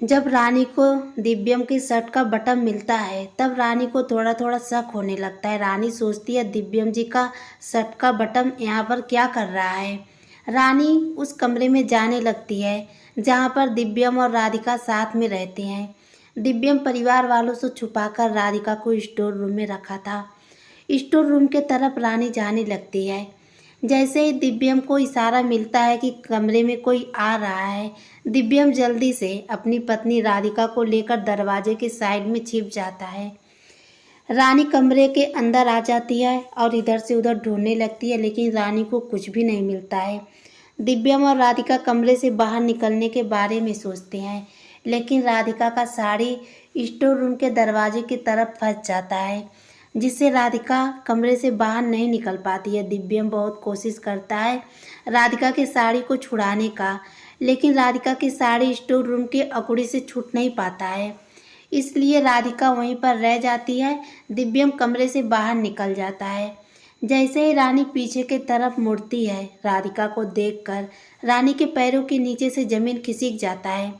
जब रानी को दिव्यम की शर्ट का बटन मिलता है तब रानी को थोड़ा थोड़ा शक होने लगता है। रानी सोचती है दिव्यम जी का शर्ट का बटन यहाँ पर क्या कर रहा है। रानी उस कमरे में जाने लगती है जहाँ पर दिव्यम और राधिका साथ में रहते हैं। दिव्यम परिवार वालों से छुपाकर राधिका को स्टोर रूम में रखा था। स्टोर रूम के तरफ रानी जाने लगती है। जैसे ही दिव्यम को इशारा मिलता है कि कमरे में कोई आ रहा है, दिव्यम जल्दी से अपनी पत्नी राधिका को लेकर दरवाजे के साइड में छिप जाता है। रानी कमरे के अंदर आ जाती है और इधर से उधर ढूंढने लगती है, लेकिन रानी को कुछ भी नहीं मिलता है। दिव्यम और राधिका कमरे से बाहर निकलने के बारे में सोचते हैं, लेकिन राधिका का साड़ी स्टोर रूम के दरवाजे की तरफ फंस जाता है, जिससे राधिका कमरे से बाहर नहीं निकल पाती है। दिव्यम बहुत कोशिश करता है राधिका की साड़ी को छुड़ाने का, लेकिन राधिका की साड़ी स्टोर रूम के अकड़ी से छूट नहीं पाता है, इसलिए राधिका वहीं पर रह जाती है। दिव्यम कमरे से बाहर निकल जाता है। जैसे ही रानी पीछे की तरफ मुड़ती है, राधिका को देखकर रानी के पैरों के नीचे से जमीन खिसक जाता है।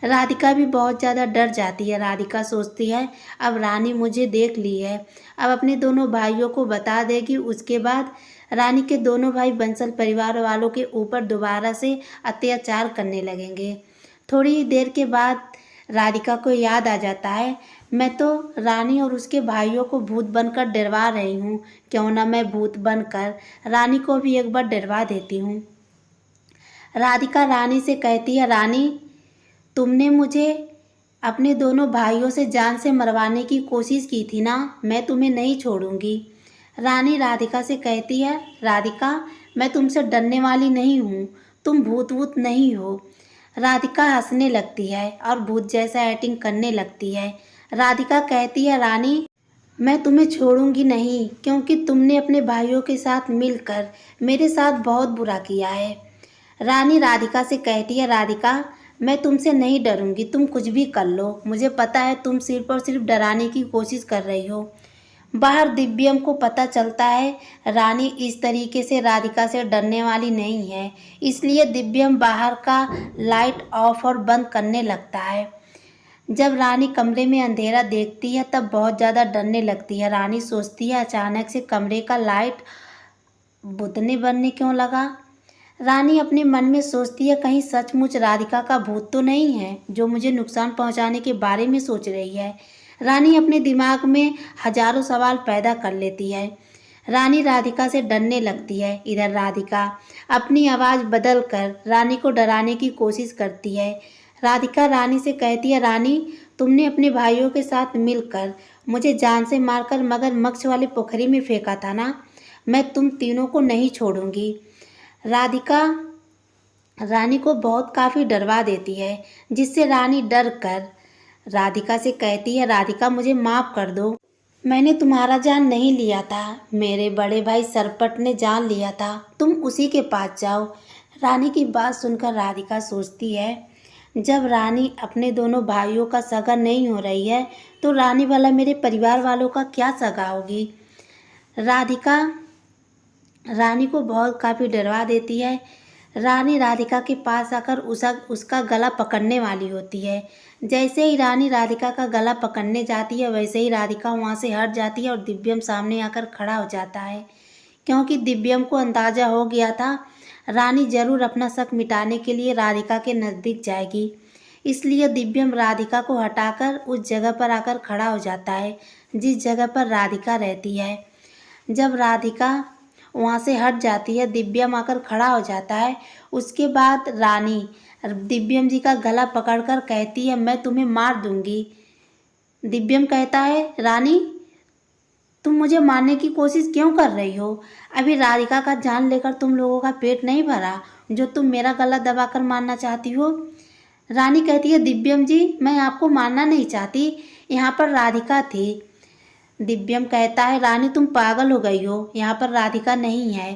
राधिका भी बहुत ज़्यादा डर जाती है। राधिका सोचती है अब रानी मुझे देख ली है, अब अपने दोनों भाइयों को बता देगी। उसके बाद रानी के दोनों भाई बंसल परिवार वालों के ऊपर दोबारा से अत्याचार करने लगेंगे। थोड़ी ही देर के बाद राधिका को याद आ जाता है, मैं तो रानी और उसके भाइयों को भूत बनकर डरवा रही हूँ, क्यों ना मैं भूत बनकर रानी को भी एक बार डरवा देती हूँ। राधिका रानी से कहती है, रानी तुमने मुझे अपने दोनों भाइयों से जान से मरवाने की कोशिश की थी ना, मैं तुम्हें नहीं छोड़ूंगी। रानी राधिका से कहती है, राधिका मैं तुमसे डरने वाली नहीं हूँ, तुम भूत वूत नहीं हो। राधिका हंसने लगती है और भूत जैसा एक्टिंग करने लगती है। राधिका कहती है, रानी मैं तुम्हें छोड़ूंगी नहीं, क्योंकि तुमने अपने भाइयों के साथ मिलकर मेरे साथ बहुत बुरा किया है। रानी राधिका से कहती है, राधिका मैं तुमसे नहीं डरूंगी, तुम कुछ भी कर लो, मुझे पता है तुम सिर्फ और सिर्फ डराने की कोशिश कर रही हो। बाहर दिव्यम को पता चलता है रानी इस तरीके से राधिका से डरने वाली नहीं है, इसलिए दिव्यम बाहर का लाइट ऑफ और बंद करने लगता है। जब रानी कमरे में अंधेरा देखती है तब बहुत ज़्यादा डरने लगती है। रानी सोचती है अचानक से कमरे का लाइट बुझने बनने क्यों लगा। रानी अपने मन में सोचती है कहीं सचमुच राधिका का भूत तो नहीं है जो मुझे नुकसान पहुंचाने के बारे में सोच रही है। रानी अपने दिमाग में हजारों सवाल पैदा कर लेती है। रानी राधिका से डरने लगती है। इधर राधिका अपनी आवाज़ बदल कर रानी को डराने की कोशिश करती है। राधिका रानी से कहती है, रानी तुमने अपने भाइयों के साथ मिलकर मुझे जान से मारकर मगरमच्छ वाली पोखरी में फेंका था ना, मैं तुम तीनों को नहीं छोड़ूंगी। राधिका रानी को बहुत काफ़ी डरवा देती है, जिससे रानी डर कर राधिका से कहती है, राधिका मुझे माफ़ कर दो, मैंने तुम्हारा जान नहीं लिया था, मेरे बड़े भाई सरपट ने जान लिया था, तुम उसी के पास जाओ। रानी की बात सुनकर राधिका सोचती है जब रानी अपने दोनों भाइयों का सगा नहीं हो रही है तो रानी वाला मेरे परिवार वालों का क्या सगा होगी। राधिका रानी को बहुत काफ़ी डरवा देती है। रानी राधिका के पास आकर उसका गला पकड़ने वाली होती है। जैसे ही रानी राधिका का गला पकड़ने जाती है वैसे ही राधिका वहाँ से हट जाती है और दिव्यम सामने आकर खड़ा हो जाता है, क्योंकि दिव्यम को अंदाज़ा हो गया था रानी ज़रूर अपना शक मिटाने के लिए राधिका के नज़दीक जाएगी। इसलिए दिव्यम राधिका को हटाकर उस जगह पर आकर खड़ा हो जाता है जिस जगह पर राधिका रहती है। जब राधिका वहाँ से हट जाती है, दिव्यम आकर खड़ा हो जाता है। उसके बाद रानी दिव्यम जी का गला पकड़कर कहती है, मैं तुम्हें मार दूंगी। दिव्यम कहता है, रानी तुम मुझे मारने की कोशिश क्यों कर रही हो? अभी राधिका का जान लेकर तुम लोगों का पेट नहीं भरा जो तुम मेरा गला दबाकर मारना चाहती हो। रानी कहती है, दिव्यम जी मैं आपको मारना नहीं चाहती, यहाँ पर राधिका थी। दिव्यम कहता है, रानी तुम पागल हो गई हो, यहाँ पर राधिका नहीं है।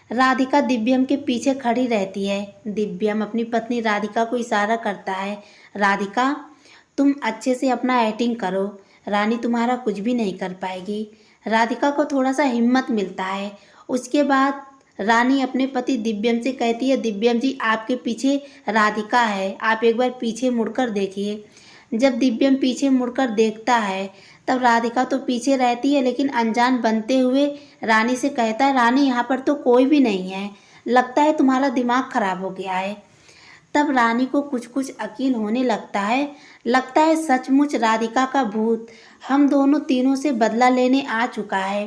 राधिका दिव्यम के पीछे खड़ी रहती है। दिव्यम अपनी पत्नी राधिका को इशारा करता है, राधिका तुम अच्छे से अपना एक्टिंग करो, रानी तुम्हारा कुछ भी नहीं कर पाएगी। राधिका को थोड़ा सा हिम्मत मिलता है। उसके बाद रानी अपने पति दिव्यम से कहती है, दिव्यम जी आपके पीछे राधिका है, आप एक बार पीछे मुड़कर देखिए। जब दिव्यम पीछे मुड़कर देखता है तब राधिका तो पीछे रहती है, लेकिन अनजान बनते हुए रानी से कहता है, रानी यहाँ पर तो कोई भी नहीं है, लगता है तुम्हारा दिमाग खराब हो गया है। तब रानी को कुछ कुछ यकीन होने लगता है सचमुच राधिका का भूत हम दोनों तीनों से बदला लेने आ चुका है।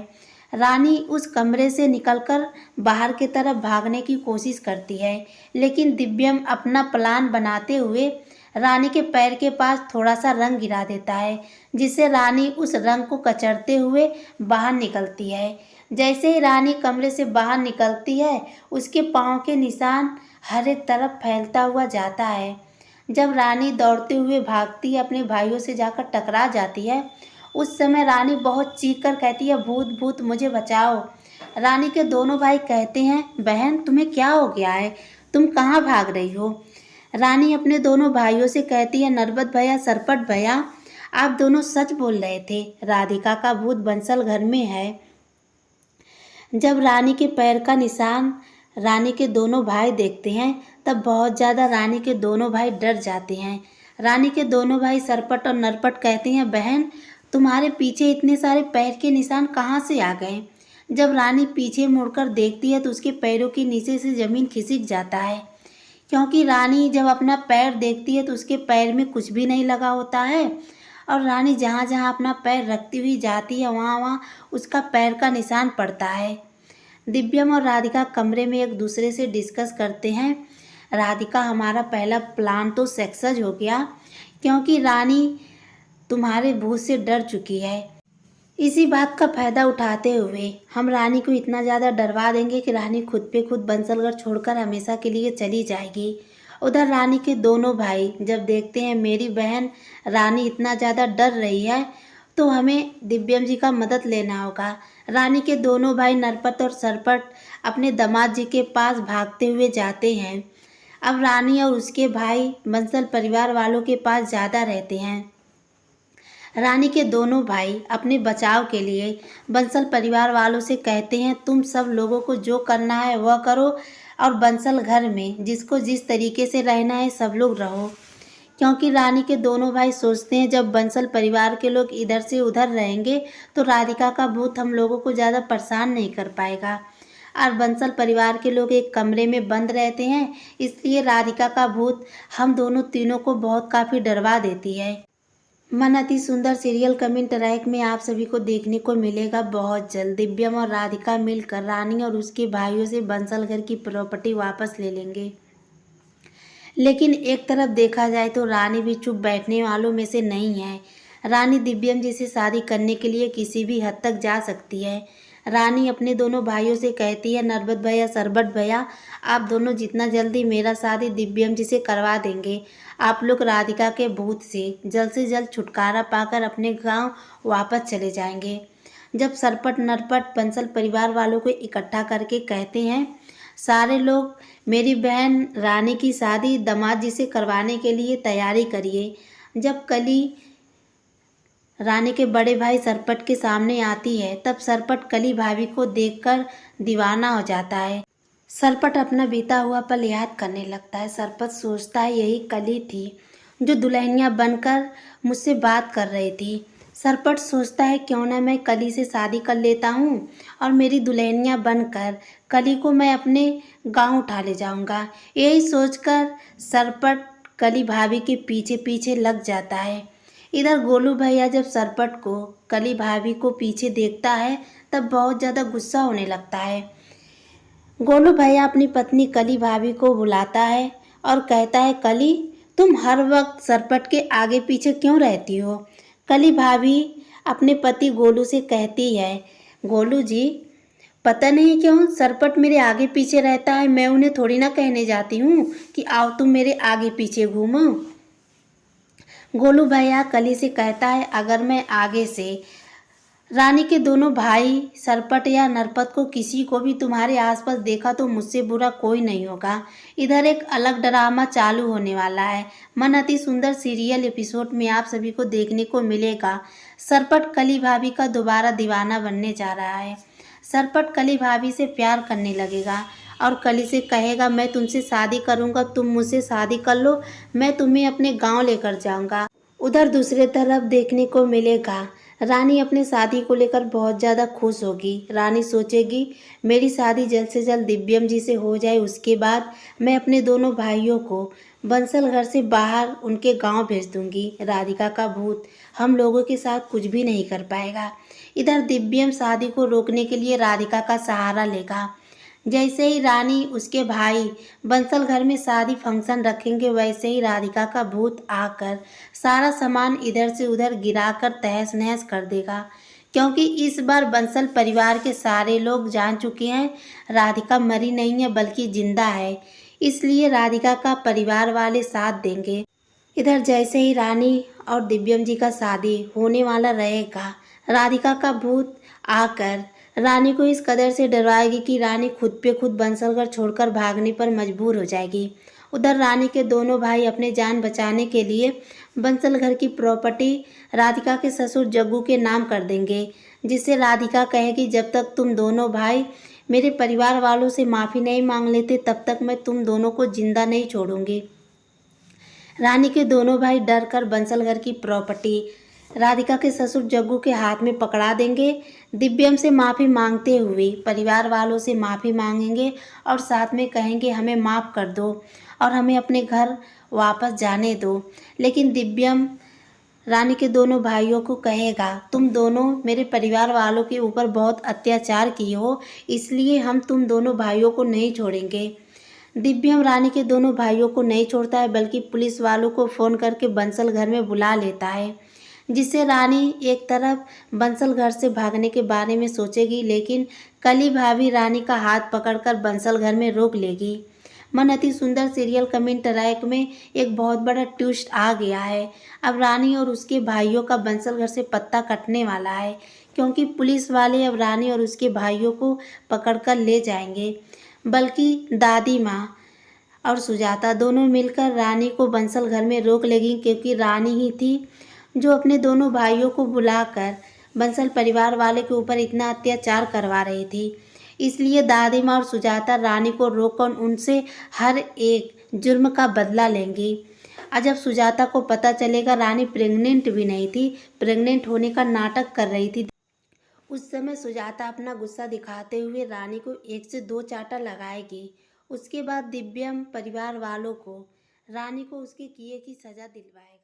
रानी उस कमरे से निकलकर बाहर की तरफ भागने की कोशिश करती है, लेकिन दिव्यम अपना प्लान बनाते हुए रानी के पैर के पास थोड़ा सा रंग गिरा देता है, जिससे रानी उस रंग को कचरते हुए बाहर निकलती है। जैसे ही रानी कमरे से बाहर निकलती है, उसके पाँव के निशान हर एक तरफ फैलता हुआ जाता है। जब रानी दौड़ते हुए भागती है, अपने भाइयों से जाकर टकरा जाती है। उस समय रानी बहुत चीख कर कहती है, भूत भूत मुझे बचाओ। रानी के दोनों भाई कहते हैं, बहन तुम्हें क्या हो गया है, तुम कहाँ भाग रही हो। रानी अपने दोनों भाइयों से कहती है, नरबत भैया, सरपट भैया, आप दोनों सच बोल रहे थे, राधिका का भूत बंसल घर में है। जब रानी के पैर का निशान रानी के दोनों भाई देखते हैं तब बहुत ज़्यादा रानी के दोनों भाई डर जाते हैं। रानी के दोनों भाई सरपट और नरपट कहते हैं, बहन तुम्हारे पीछे इतने सारे पैर के निशान कहाँ से आ गए। जब रानी पीछे मुड़कर देखती है तो उसके पैरों के नीचे से ज़मीन खिसक जाता है, क्योंकि रानी जब अपना पैर देखती है तो उसके पैर में कुछ भी नहीं लगा होता है, और रानी जहाँ जहाँ अपना पैर रखती हुई जाती है वहाँ वहाँ उसका पैर का निशान पड़ता है। दिव्यम और राधिका कमरे में एक दूसरे से डिस्कस करते हैं। राधिका, हमारा पहला प्लान तो सक्सेस हो गया, क्योंकि रानी तुम्हारे भूत से डर चुकी है। इसी बात का फ़ायदा उठाते हुए हम रानी को इतना ज़्यादा डरवा देंगे कि रानी खुद पे खुद बंसलगढ़ छोड़कर हमेशा के लिए चली जाएगी। उधर रानी के दोनों भाई जब देखते हैं मेरी बहन रानी इतना ज़्यादा डर रही है तो हमें दिव्यम जी का मदद लेना होगा। रानी के दोनों भाई नरपत और सरपट अपने दामाद जी के पास भागते हुए जाते हैं। अब रानी और उसके भाई बंसल परिवार वालों के पास ज़्यादा रहते हैं। रानी के दोनों भाई अपने बचाव के लिए बंसल परिवार वालों से कहते हैं, तुम सब लोगों को जो करना है वह करो, और बंसल घर में जिसको जिस तरीके से रहना है सब लोग रहो। क्योंकि रानी के दोनों भाई सोचते हैं जब बंसल परिवार के लोग इधर से उधर रहेंगे तो राधिका का भूत हम लोगों को ज़्यादा परेशान नहीं कर पाएगा, और बंसल परिवार के लोग एक कमरे में बंद रहते हैं, इसलिए राधिका का भूत हम दोनों तीनों को बहुत काफ़ी डरवा देती है। मन अति सुंदर सीरियल कमिंग ट्रैक में आप सभी को देखने को मिलेगा बहुत जल्द। दिव्यम और राधिका मिलकर रानी और उसके भाइयों से बंसल घर की प्रॉपर्टी वापस ले लेंगे। लेकिन एक तरफ देखा जाए तो रानी भी चुप बैठने वालों में से नहीं है। रानी दिव्यम जी से शादी करने के लिए किसी भी हद तक जा सकती है। रानी अपने दोनों भाइयों से कहती है, नरबत भैया, सरबट भैया, आप दोनों जितना जल्दी मेरा शादी दिव्यम जी से करवा देंगे, आप लोग राधिका के भूत से जल्द छुटकारा पाकर अपने गांव वापस चले जाएंगे। जब सरपट नरपट बंसल परिवार वालों को इकट्ठा करके कहते हैं, सारे लोग मेरी बहन रानी की शादी दामाद जी से करवाने के लिए तैयारी करिए। जब कली रानी के बड़े भाई सरपट के सामने आती है तब सरपट कली भाभी को देखकर दीवाना हो जाता है। सरपट अपना बीता हुआ पल याद करने लगता है। सरपट सोचता है यही कली थी जो दुल्हनिया बनकर मुझसे बात कर रही थी। सरपट सोचता है क्यों ना मैं कली से शादी कर लेता हूँ और मेरी दुल्हनिया बनकर कली को मैं अपने गांव उठा ले जाऊँगा। यही सोचकर सरपट कली भाभी के पीछे पीछे लग जाता है। इधर गोलू भैया जब सरपट को कली भाभी को पीछे देखता है तब बहुत ज़्यादा गुस्सा होने लगता है। गोलू भैया अपनी पत्नी कली भाभी को बुलाता है और कहता है, कली तुम हर वक्त सरपट के आगे पीछे क्यों रहती हो। कली भाभी अपने पति गोलू से कहती है, गोलू जी पता नहीं क्यों सरपट मेरे आगे पीछे रहता है, मैं उन्हें थोड़ी ना कहने जाती हूँ कि आओ तुम मेरे आगे पीछे घूमो। गोलू भैया कली से कहता है, अगर मैं आगे से रानी के दोनों भाई सरपट या नरपत को किसी को भी तुम्हारे आसपास देखा तो मुझसे बुरा कोई नहीं होगा। इधर एक अलग ड्रामा चालू होने वाला है। मन अति सुंदर सीरियल एपिसोड में आप सभी को देखने को मिलेगा। सरपट कली भाभी का दोबारा दीवाना बनने जा रहा है। सरपट कली भाभी से प्यार करने लगेगा और कली से कहेगा, मैं तुमसे शादी करूँगा, तुम मुझसे शादी कर लो, मैं तुम्हें अपने गांव लेकर जाऊँगा। उधर दूसरी तरफ देखने को मिलेगा, रानी अपने शादी को लेकर बहुत ज़्यादा खुश होगी। रानी सोचेगी, मेरी शादी जल्द से जल्द दिव्यम जी से हो जाए, उसके बाद मैं अपने दोनों भाइयों को बंसल घर से बाहर उनके गांव भेज दूंगी। राधिका का भूत हम लोगों के साथ कुछ भी नहीं कर पाएगा। इधर दिव्यम शादी को रोकने के लिए राधिका का सहारा लेगा। जैसे ही रानी उसके भाई बंसल घर में शादी फंक्शन रखेंगे, वैसे ही राधिका का भूत आकर सारा सामान इधर से उधर गिराकर तहस नहस कर देगा। क्योंकि इस बार बंसल परिवार के सारे लोग जान चुके हैं राधिका मरी नहीं है बल्कि जिंदा है, इसलिए राधिका का परिवार वाले साथ देंगे। इधर जैसे ही रानी और दिव्यम जी का शादी होने वाला रहेगा, राधिका का भूत आकर रानी को इस कदर से डराएगी कि रानी खुद पे खुद बंसल घर छोड़कर भागने पर मजबूर हो जाएगी। उधर रानी के दोनों भाई अपने जान बचाने के लिए बंसल घर की प्रॉपर्टी राधिका के ससुर जग्गू के नाम कर देंगे, जिससे राधिका कहेगी, जब तक तुम दोनों भाई मेरे परिवार वालों से माफ़ी नहीं मांग लेते तब तक मैं तुम दोनों को जिंदा नहीं छोड़ूंगी। रानी के दोनों भाई डर कर बंसल घर की प्रॉपर्टी राधिका के ससुर जग्गू के हाथ में पकड़ा देंगे। दिव्यम से माफ़ी मांगते हुए परिवार वालों से माफ़ी मांगेंगे और साथ में कहेंगे, हमें माफ़ कर दो और हमें अपने घर वापस जाने दो। लेकिन दिव्यम रानी के दोनों भाइयों को कहेगा, तुम दोनों मेरे परिवार वालों के ऊपर बहुत अत्याचार किए हो, इसलिए हम तुम दोनों भाइयों को नहीं छोड़ेंगे। दिव्यम रानी के दोनों भाइयों को नहीं छोड़ता है बल्कि पुलिस वालों को फ़ोन करके बंसल घर में बुला लेता है, जिससे रानी एक तरफ बंसल घर से भागने के बारे में सोचेगी, लेकिन कली भाभी रानी का हाथ पकड़कर बंसल घर में रोक लेगी। मन अति सुंदर सीरियल कमिंग ट्रैक में एक बहुत बड़ा ट्विस्ट आ गया है। अब रानी और उसके भाइयों का बंसल घर से पत्ता कटने वाला है, क्योंकि पुलिस वाले अब रानी और उसके भाइयों को पकड़कर ले जाएंगे। बल्कि दादी माँ और सुजाता दोनों मिलकर रानी को बंसल घर में रोक लेगी, क्योंकि रानी ही थी जो अपने दोनों भाइयों को बुलाकर बंसल परिवार वाले के ऊपर इतना अत्याचार करवा रही थी। इसलिए दादी माँ और सुजाता रानी को रोककर उनसे हर एक जुर्म का बदला लेंगी। और जब सुजाता को पता चलेगा रानी प्रेग्नेंट भी नहीं थी, प्रेग्नेंट होने का नाटक कर रही थी, उस समय सुजाता अपना गुस्सा दिखाते हुए रानी को 1 से 2 चांटा लगाएगी। उसके बाद दिव्यम परिवार वालों को रानी को उसके किए की सज़ा दिलवाएगी।